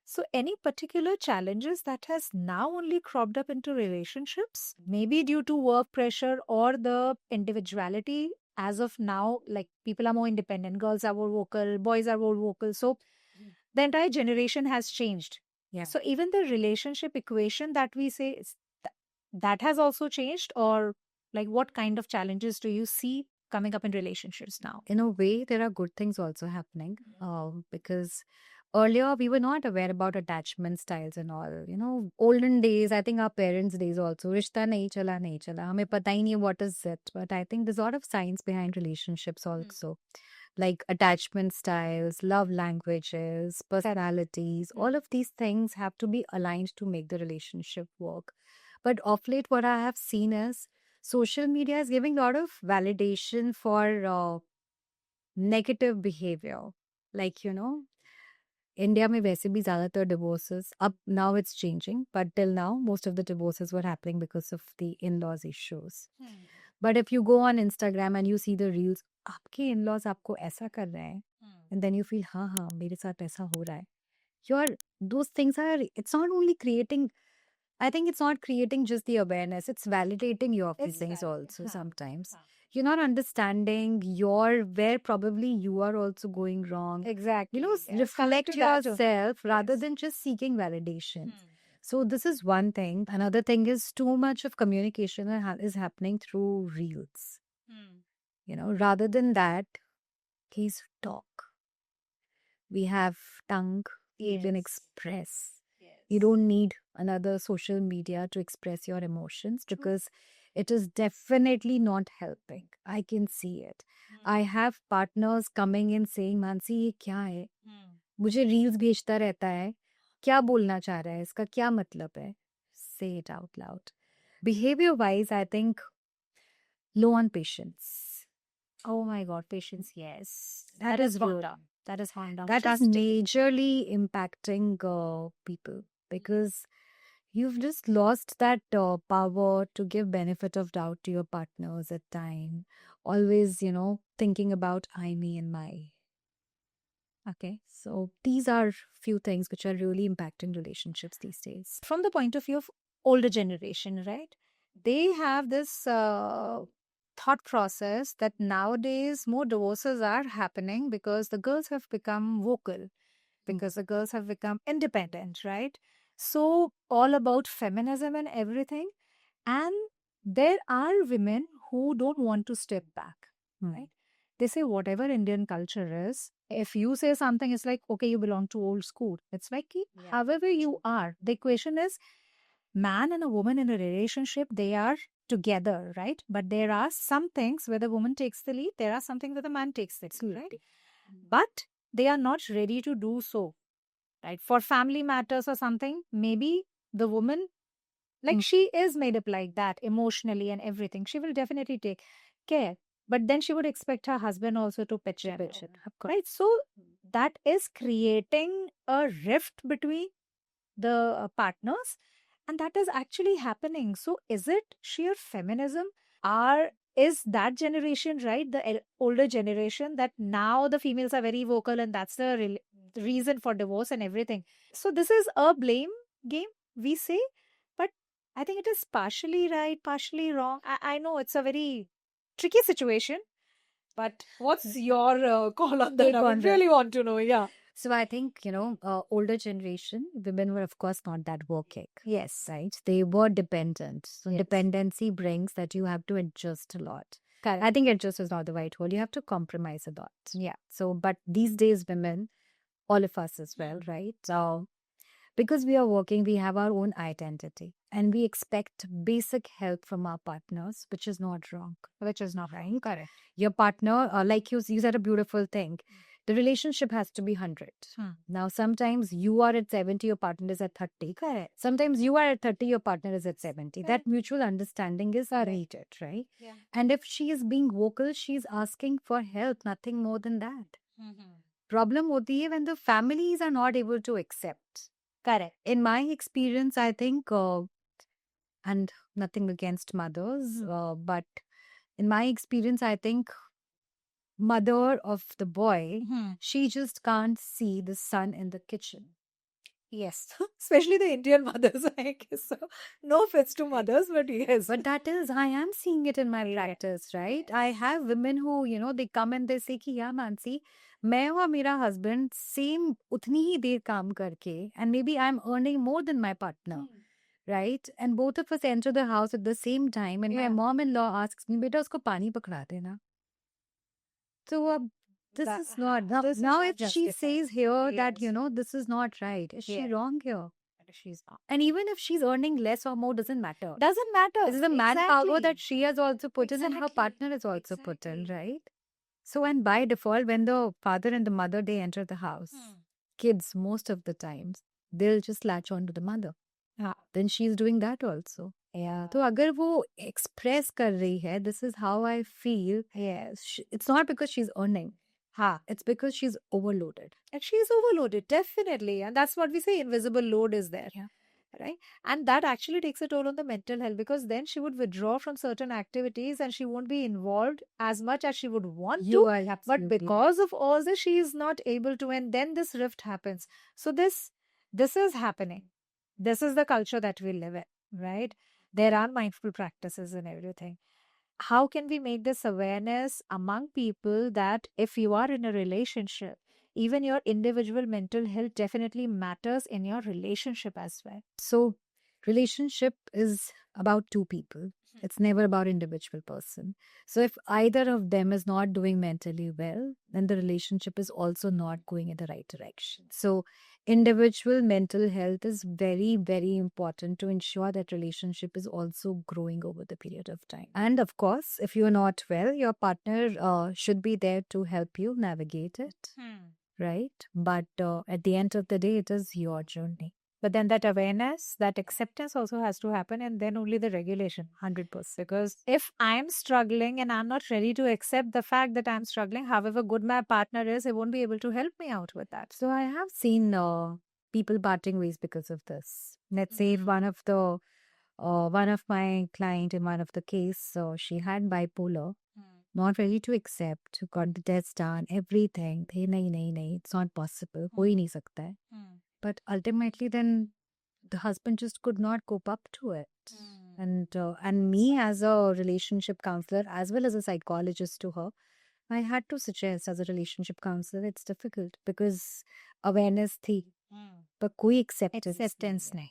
So, any particular challenges that has now only cropped up into relationships, maybe due to work pressure or the individuality as of now, like people are more independent, girls are more vocal, boys are more vocal. So, the entire generation has changed. Yeah. So, even the relationship equation that we say is that has also changed, or like what kind of challenges do you see coming up in relationships now? In a way, there are good things also happening because earlier we were not aware about attachment styles and all. Olden days, I think our parents' days also, rishta nahi chala, nahi chala. Hame pata hi nahi what is it. But I think there's a lot of science behind relationships also. Like attachment styles, love languages, personalities, all of these things have to be aligned to make the relationship work. But of late, what I have seen is social media is giving a lot of validation for negative behavior. Like, India में वैसे भी ज़्यादातर divorces, अब now it's changing, but till now, most of the divorces were happening because of the in-laws issues. But if you go on Instagram and you see the reels, आपके in-laws आपको ऐसा कर रहे हैं, and then you feel, हाँ, मेरे साथ ऐसा हो रहा है. Those things are, it's not only creating, I think it's not creating just the awareness, it's validating your feelings also sometimes. You're not understanding where probably you are also going wrong. Exactly. Reflect yourself rather than just seeking validation. So this is one thing. Another thing is too much of communication is happening through reels. Rather than that, please talk. We have tongue, you can express. You don't need another social media to express your emotions because it is definitely not helping. I can see it. I have partners coming in saying, Mansi, ये क्या है? मुझे reels भेजता रहता है. क्या बोलना चाह रहा है, इसका क्या मतलब है. Say it out loud. Behavior wise, I think low on patience. Oh my God, patience, yes. That is good. That is Honda. That is majorly impacting people because you've just lost that power to give benefit of doubt to your partners at time. Always, thinking about I, me, and my. Okay. So these are few things which are really impacting relationships these days. From the point of view of older generation, right? They have this thought process that nowadays more divorces are happening because the girls have become vocal, because the girls have become independent, right? So all about feminism and everything. And there are women who don't want to step back, right? They say whatever Indian culture is, if you say something, it's like, okay, you belong to old school. It's like, however you are. The equation is man and a woman in a relationship, they are together, right? But there are some things where the woman takes the lead, there are some things where the man takes the lead, right? But they are not ready to do so, right? For family matters or something, maybe the woman, like she is made up like that emotionally and everything. She will definitely take care. But then she would expect her husband also to pitch in, right? So that is creating a rift between the partners, and that is actually happening. So is it sheer feminism, or is that generation, right, the older generation, that now the females are very vocal and that's the reason for divorce and everything? So this is a blame game, we say, but I think it is partially right, partially wrong. I know it's a very tricky situation, but what's your call on that? Take I on would that. really want to know. Yeah. So I think, older generation, women were of course not that working. Yes. Right? They were dependent. So Yes. dependency brings that you have to adjust a lot. Correct. I think adjust is not the right word. You have to compromise a lot. Yeah. So, but these days, women, all of us as well, right? So, because we are working, we have our own identity and we expect basic help from our partners, which is not wrong. Which is not right. Correct. Your partner, like you said a beautiful thing, the relationship has to be 100. Now, sometimes you are at 70, your partner is at 30. Correct. Sometimes you are at 30, your partner is at 70. That mutual understanding is needed, right? Yeah. And if she is being vocal, she's asking for help, nothing more than that. Problem hoti hai when the families are not able to accept. Correct. In my experience, I think, and nothing against mothers, but in my experience, I think mother of the boy, she just can't see the son in the kitchen. Yes, especially the Indian mothers, I guess so. No offense to mothers, but yes. But that is, I am seeing it in my practice, right? I have women who, they come and they say कि yeah, Mansi, मैं और मेरा husband same उतनी ही देर काम करके, and maybe I'm earning more than my partner, right? And both of us enter the house at the same time, and my mom-in-law asks me, बेटा उसको पानी पकड़ा देना. So this is not now. If she says here that this is not right, is she wrong here? She's not. And even if she's earning less or more, doesn't matter. Doesn't matter. This is the manpower that she has also put in and her partner has also put in, right? So, and by default, when the father and the mother, they enter the house, kids, most of the times, they'll just latch on to the mother. Then she's doing that also. Yeah. So, अगर वो express कर रही है, this is how I feel. Yes. It's not because she's earning. It's because she's overloaded. And she's overloaded, definitely. And that's what we say, invisible load is there. Yeah. Right? And that actually takes a toll on the mental health, because then she would withdraw from certain activities and she won't be involved as much as she would want You to. are But absolutely because of all this, she is not able to, and then this rift happens. So this is happening. This is the culture that we live in, right? There are mindful practices and everything. How can we make this awareness among people that if you are in a relationship, even your individual mental health definitely matters in your relationship as well? So, relationship is about two people. It's never about individual person. So if either of them is not doing mentally well, then the relationship is also not going in the right direction. So individual mental health is very, very important to ensure that relationship is also growing over the period of time. And of course, if you're not well, your partner should be there to help you navigate it. right? But at the end of the day, it is your journey. But then that awareness, that acceptance also has to happen, and then only the regulation, 100%. Because if I'm struggling and I'm not ready to accept the fact that I'm struggling, however good my partner is, he won't be able to help me out with that. So I have seen people parting ways because of this. Let's say if one of my client in one of the case, so she had bipolar, not ready to accept, got the test done, everything. They, nahi, it's not possible. हो ही नहीं सकता है. But ultimately, then the husband just could not cope up to it. And me as a relationship counselor, as well as a psychologist to her, I had to suggest as a relationship counselor, it's difficult because awareness थी, but कोई acceptance Acceptance nahi.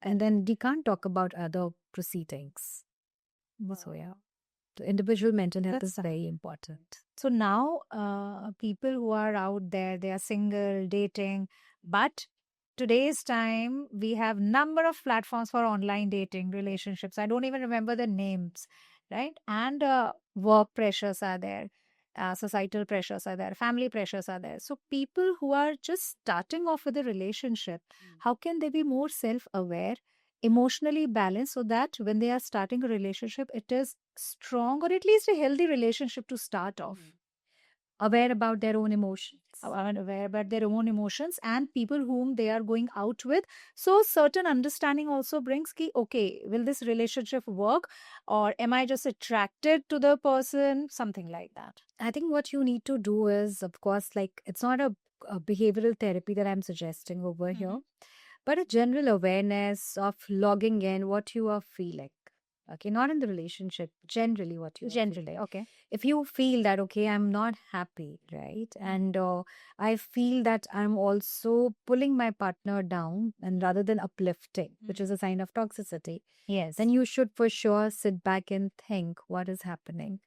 and then we can't talk about other proceedings. So yeah, the individual mental health That's is very important. So now, people who are out there, they are single, dating, but today's time we have number of platforms for online dating relationships. I don't even remember the names, right? And work pressures are there, societal pressures are there, family pressures are there. So people who are just starting off with a relationship, how can they be more self-aware, emotionally balanced, so that when they are starting a relationship, it is strong or at least a healthy relationship to start off? Aware about their own emotions. Aware about their own emotions and people whom they are going out with. So certain understanding also brings ki, okay, will this relationship work, or am I just attracted to the person? Something like that. I think what you need to do is, of course, like it's not a behavioral therapy that I'm suggesting over here, but a general awareness of logging in what you are feeling. Okay, not in the relationship, generally what you are feeling. Generally, okay. If you feel that, okay, I'm not happy, right? And I feel that I'm also pulling my partner down and rather than uplifting, which is a sign of toxicity, Yes. then you should for sure sit back and think what is happening.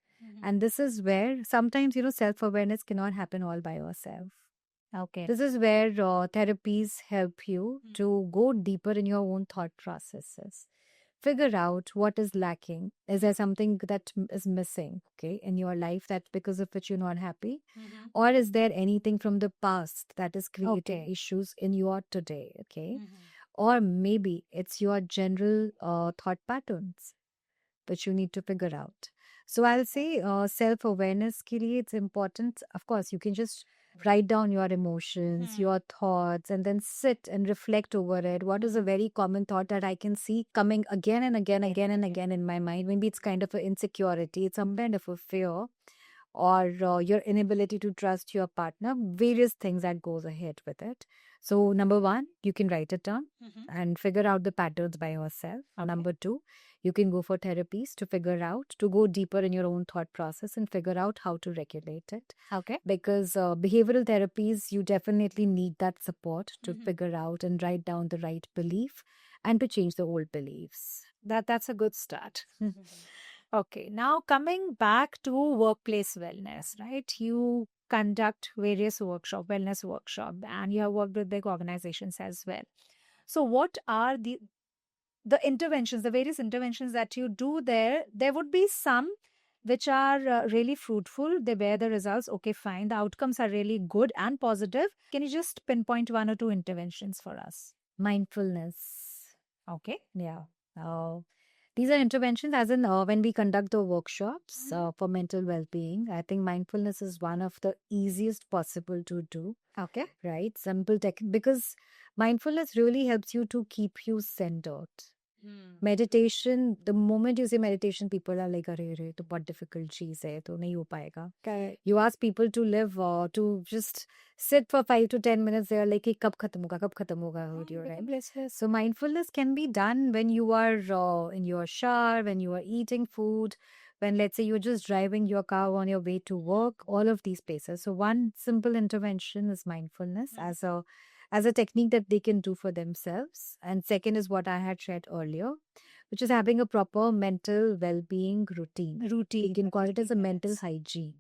And this is where sometimes, self-awareness cannot happen all by yourself. Okay. This is where therapies help you to go deeper in your own thought processes. Figure out what is lacking. Is there something that is missing, okay, in your life that because of which you're not happy? Or is there anything from the past that is creating Okay. issues in your today, okay? Or maybe it's your general thought patterns which you need to figure out. So I'll say self-awareness ke liye it's important. Of course, you can just write down your emotions, your thoughts, and then sit and reflect over it. What is a very common thought that I can see coming again and again, again and again in my mind? Maybe it's kind of an insecurity, it's some kind of a fear, or your inability to trust your partner, various things that goes ahead with it. So number one, you can write it down and figure out the patterns by yourself. Number two, you can go for therapies to figure out, to go deeper in your own thought process and figure out how to regulate it. Okay. Because behavioral therapies, you definitely need that support to figure out and write down the right belief and to change the old beliefs. That's a good start. Okay, now coming back to workplace wellness, right? You conduct various wellness workshop, and you have worked with big organizations as well. So what are the interventions, the various interventions that you do there? There would be some which are really fruitful. They bear the results. Okay, fine. The outcomes are really good and positive. Can you just pinpoint one or two interventions for us? Mindfulness. Okay. Yeah. These are interventions as in when we conduct the workshops for mental well-being. I think mindfulness is one of the easiest possible to do. Okay. Right? Simple tech, because mindfulness really helps you to keep you centered. Meditation, the moment you say meditation, people are like, अरे रे तो बहुत difficult चीज है तो नहीं हो पाएगा. Correct. You ask people to live to just sit for 5 to 10 minutes, they are like, कि कब खत्म होगा, right? So mindfulness can be done when you are in your shower, when you are eating food, when let's say you're just driving your car on your way to work, all of these places. So one simple intervention is mindfulness as a technique that they can do for themselves. And second is what I had shared earlier, which is having a proper mental well-being routine. You can call it as a mental hygiene.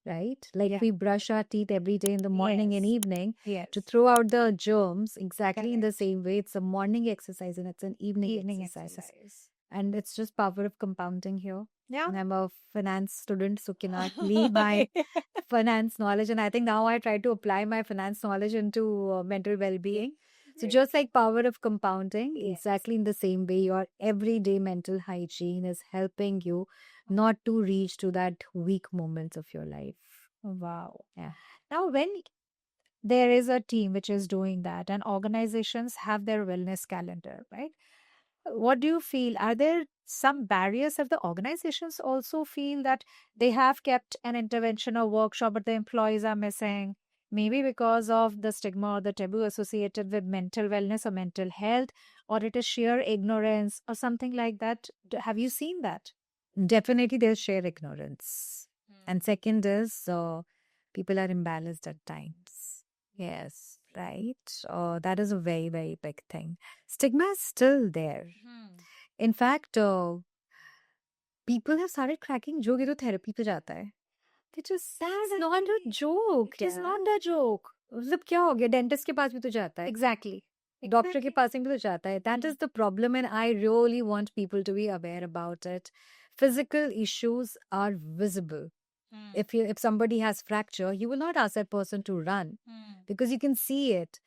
Right? Like we brush our teeth every day in the morning and evening to throw out the germs exactly in the same way. It's a morning exercise and it's an evening exercise. And it's just power of compounding here. Yeah. And I'm a finance student, so cannot leave my finance knowledge. And I think now I try to apply my finance knowledge into mental well-being. So just like power of compounding, Yes. exactly in the same way, your everyday mental hygiene is helping you not to reach to that weak moments of your life. Wow. Yeah. Now, when there is a team which is doing that and organizations have their wellness calendar, right? What do you feel? Are there some barriers if the organizations also feel that they have kept an intervention or workshop, but the employees are missing? Maybe because of the stigma or the taboo associated with mental wellness or mental health, or it is sheer ignorance or something like that. Have you seen that? Definitely, there's sheer ignorance. And second is people are imbalanced at times. Yes, right. That is a very, very big thing. Stigma is still there. In fact, people have started cracking joke. ये तो therapy पे जाता है. It is not a joke. It is Yeah. not a joke. मतलब क्या हो गया? Dentist के पास भी तो जाता है. Exactly. Doctor के पास भी तो जाता है. That is the problem, and I really want people to be aware about it. Physical issues are visible. If somebody has fracture, you will not ask that person to run because you can see it.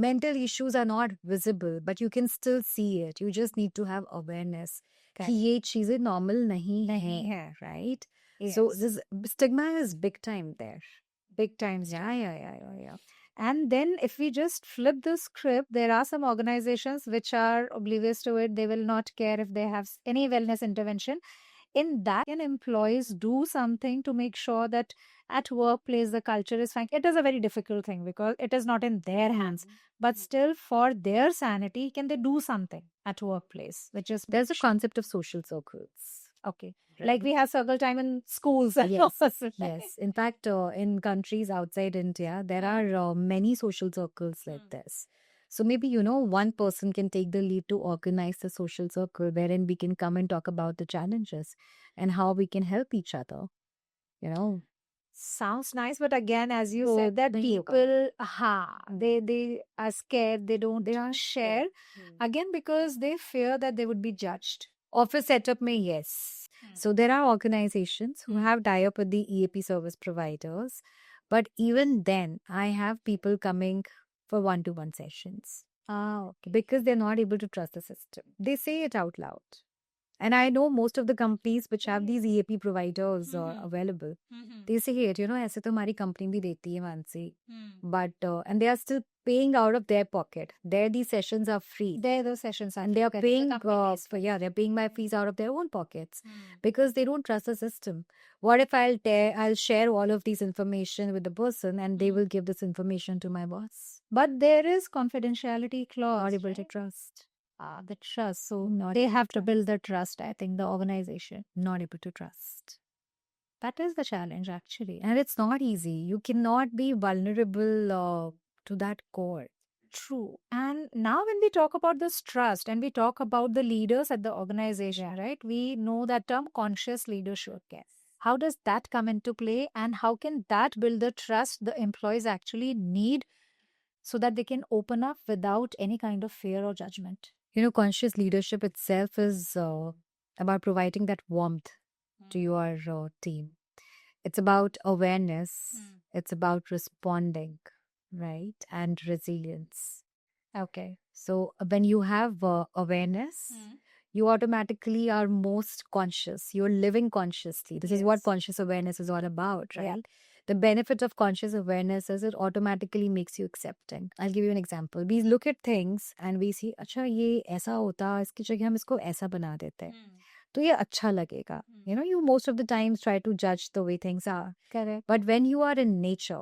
Mental issues are not visible, but you can still see it. You just need to have awareness कि ये चीजें normal नहीं है, right? So Yes. this stigma is big time there. Big times. Yeah. And then if we just flip the script, there are some organizations which are oblivious to it. They will not care if they have any wellness intervention. In that, can employees do something to make sure that at workplace the culture is fine? It is a very difficult thing because it is not in their hands. But still, for their sanity, can they do something at workplace? Which is There's a concept of social circles. okay. Like we have circle time in schools. and Yes, offices. yes. In fact, in countries outside India, there are many social circles like this. So maybe, one person can take the lead to organize the social circle wherein we can come and talk about the challenges and how we can help each other. Sounds nice, but again, as you So, said, that nahi hoga. people, they are scared. They don't share again because they fear that they would be judged. Office setup mein, yes. So there are organizations who have tie-up with the EAP service providers. But even then, I have people coming for one-to-one sessions Okay. because they're not able to trust the system. They say it out loud. And I know most of the companies which have these EAP providers available, they say it, ऐसे तो हमारी company भी देती है Mansi. But, and they are still paying out of their pocket. There, these sessions are free. There, those sessions are And they are free. paying, The company pays. they're paying my fees out of their own pockets because they don't trust the system. What if I'll share all of these information with the person and they will give this information to my boss? But there is confidentiality clause. Not able to right? trust. The trust. So Not they have to build the trust, I think, the organization. Not able to trust. That is the challenge, actually. And it's not easy. You cannot be vulnerable to that core. True. And now, when we talk about this trust and we talk about the leaders at the organization, right, we know that term conscious leadership. Yes. How does that come into play and how can that build the trust the employees actually need so that they can open up without any kind of fear or judgment? Conscious leadership itself is about providing that warmth to your team. It's about awareness. It's about responding, right? And resilience. Okay. So when you have awareness, you automatically are most conscious. You're living consciously. This is what Yes. conscious awareness is all about, right? Yeah. The benefit of conscious awareness is it automatically makes you accepting. I'll give you an example. We look at things and we see, अच्छा ये ऐसा होता, इसकी जगह हम इसको ऐसा बना देते हैं. तो ये अच्छा लगेगा. You most of the times try to judge the way things are. Correct. But when you are in nature,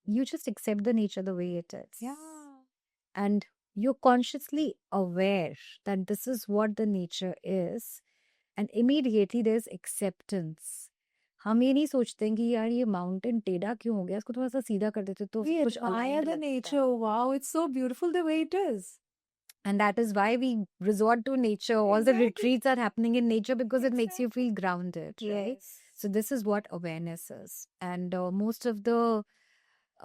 you just accept the nature the way it is. Yeah. And you're consciously aware that this is what the nature is. And immediately there's acceptance. हम ये नहीं सोचते हैं कि यार ये mountain टेढ़ा क्यों हो गया, इसको थोड़ा सा सीधा कर देते तो We कुछ admire aligned the लगता है. nature. Wow, it's so beautiful the way it is. And that is why we resort to nature. All the Exactly. retreats are happening in nature because it makes you feel grounded, right? Yes. So this is what awareness is. And most of the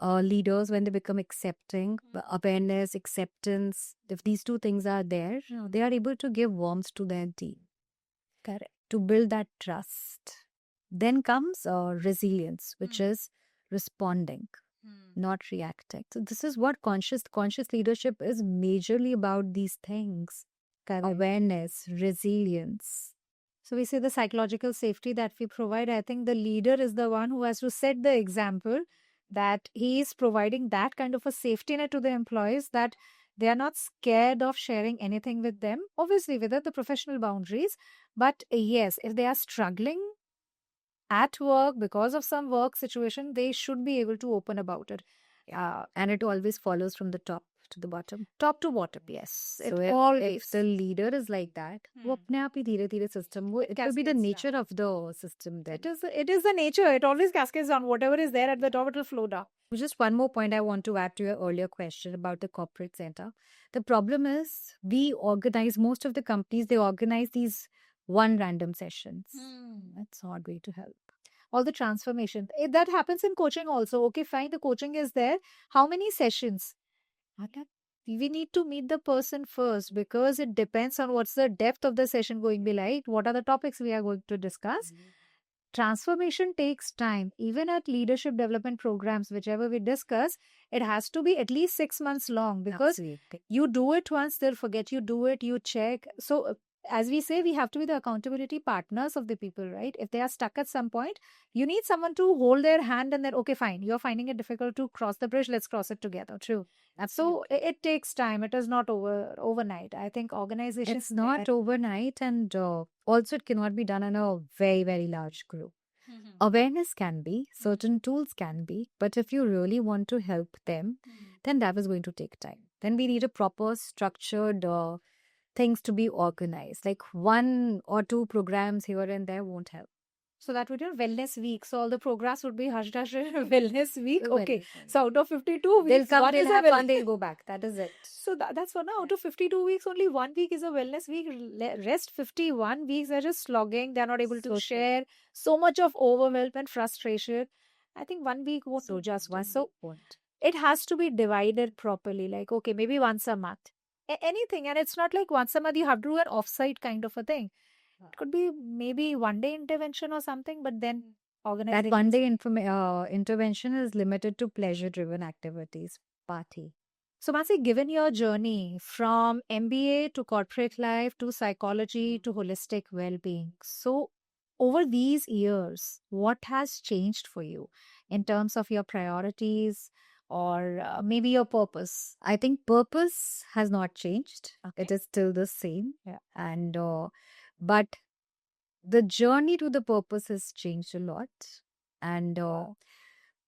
leaders, when they become accepting, awareness, acceptance, if these two things are there, they are able to give warmth to their team. Correct. To build that trust. Then comes resilience, which is responding, not reacting. So this is what conscious leadership is majorly about, these things. Correct. Awareness, resilience. So we say the psychological safety that we provide. I think the leader is the one who has to set the example, that he is providing that kind of a safety net to the employees, that they are not scared of sharing anything with them, obviously within the professional boundaries. But yes, if they are struggling at work because of some work situation, they should be able to open about it. And it always follows from the top to the bottom. Top to bottom, yes. So It if always. the leader is like that, वो अपने आप ही धीरे-धीरे system, it will be the Cascades nature of the system then. It is the nature. It always cascades down. Whatever is there at the top, it will flow down. Just one more point I want to add to your earlier question about the corporate center. The problem is, we organize, most of the companies, they organize these one random sessions. That's not going to help. All the transformation. That happens in coaching also. Okay, fine, the coaching is there. How many sessions? We need to meet the person first, because it depends on what's the depth of the session going to be like. What are the topics we are going to discuss? Transformation takes time. Even at leadership development programs, whichever we discuss, it has to be at least 6 months long, because Absolutely. you do it once, they'll forget. You do it, you check. So as we say, we have to be the accountability partners of the people, right? If they are stuck at some point, you need someone to hold their hand and then, okay, fine, you're finding it difficult to cross the bridge, let's cross it together. True. So it takes time. It is not overnight. I think organizations. It's not overnight, and also it cannot be done in a very, very large group. Awareness can be, certain tools can be, but if you really want to help them, then that is going to take time. Then we need a proper structured things to be organized. Like 1 or 2 programs here and there won't help. So that would be a wellness week. So all the programs would be hush hush wellness week. Okay. So out of 52 weeks, They'll come, one they'll is a have fun, wellness. they'll go back. That is it. So that's one. Out of 52 weeks, only 1 week is a wellness week. Rest 51 weeks are just slogging. They're not able to share. So much of overwhelm and frustration. I think 1 week won't do just one. So it has to be divided properly. Like, okay, maybe once a month. Anything. And it's not like once a month you have to do an offsite kind of a thing. It could be maybe 1 day intervention or something, but then organizing. That 1 day intervention is limited to pleasure-driven activities. Party. So, Mansi, given your journey from MBA to corporate life to psychology to holistic well-being, so over these years, what has changed for you in terms of your priorities or maybe your purpose? I think purpose has not changed. Okay. It is still the same. Yeah. And but the journey to the purpose has changed a lot. And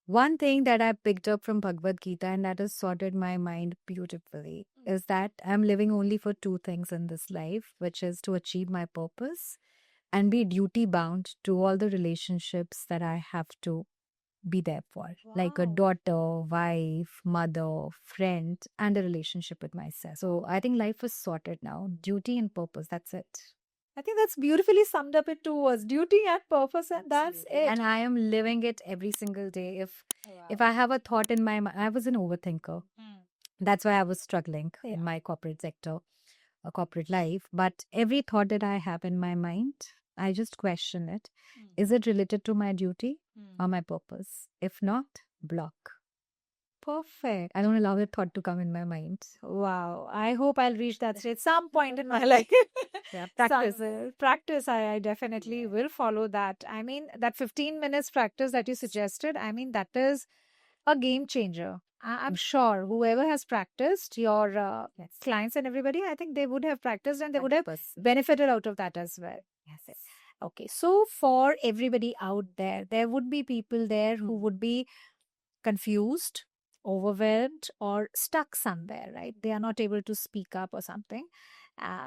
one thing that I picked up from Bhagavad Gita, and that has sorted my mind beautifully, is that I'm living only for 2 things in this life, which is to achieve my purpose and be duty bound to all the relationships that I have to be there for, like a daughter, wife, mother, friend, and a relationship with myself. So I think life is sorted now. Duty and purpose, that's it. I think that's beautifully summed up in 2 words: duty and purpose, and that's it. And I am living it every single day. If I have a thought in my mind, I was an overthinker. That's why I was struggling in my corporate sector, corporate life. But every thought that I have in my mind, I just question it. Is it related to my duty or my purpose? If not, block. Perfect. I don't allow that thought to come in my mind. Wow. I hope I'll reach that stage some point in my life. Yeah, practice. Practice. I definitely will follow that. I mean, that 15 minutes practice that you suggested, I mean, that is a game changer. I'm sure whoever has practiced, your clients and everybody, I think they would have practiced and they would have benefited out of that as well. Yes. Okay. So for everybody out there, there would be people there who would be confused, overwhelmed, or stuck somewhere, right? They are not able to speak up or something.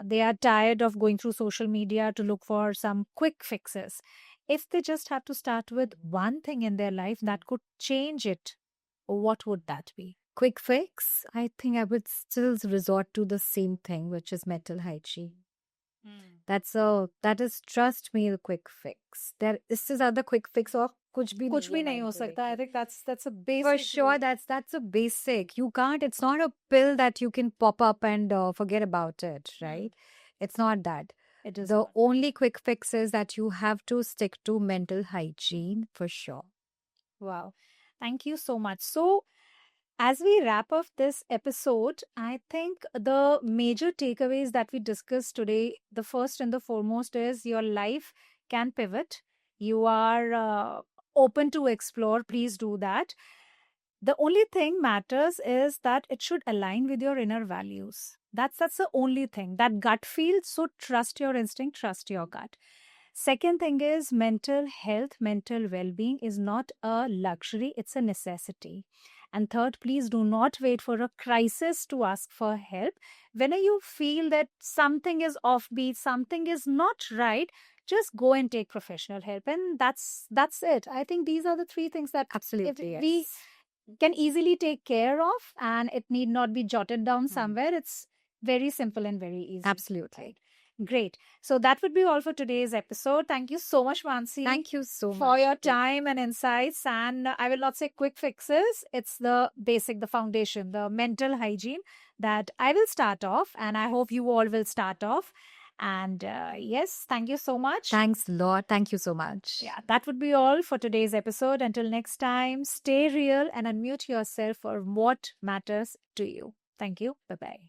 They are tired of going through social media to look for some quick fixes. If they just have to start with one thing in their life that could change it, what would that be? Quick fix? I think I would still resort to the same thing, which is mental hygiene. That is, trust me, the quick fix. This is other quick fix of कुछ भी कुछ नहीं भी है नहीं हो mental सकता. I देखिए. think that's a basic. For sure, rule. that's a basic. You can't. It's not a pill that you can pop up and forget about it, right? It's not that. It is The not. only quick fix is that you have to stick to mental hygiene for sure. Wow. Thank you so much. So, as we wrap up this episode, I think the major takeaways that we discussed today, the first and the foremost is your life can pivot. You are open to explore. Please do that. The only thing matters is that it should align with your inner values. That's the only thing. That gut feel. So trust your instinct, trust your gut. Second thing is mental health, mental well-being is not a luxury, it's a necessity. And third, please do not wait for a crisis to ask for help. Whenever you feel that something is offbeat, something is not right, just go and take professional help. And that's it. I think these are the three things that Absolutely, if we yes. can easily take care of, and it need not be jotted down somewhere. It's very simple and very easy. Absolutely. Great. So that would be all for today's episode. Thank you so much, Mansi. Thank you so for much. your time and insights. And I will not say quick fixes. It's the basic, the foundation, the mental hygiene that I will start off. And I hope you all will start off. And yes, thank you so much. Thanks a lot. Thank you so much. Yeah, that would be all for today's episode. Until next time, stay real and unmute yourself for what matters to you. Thank you. Bye bye.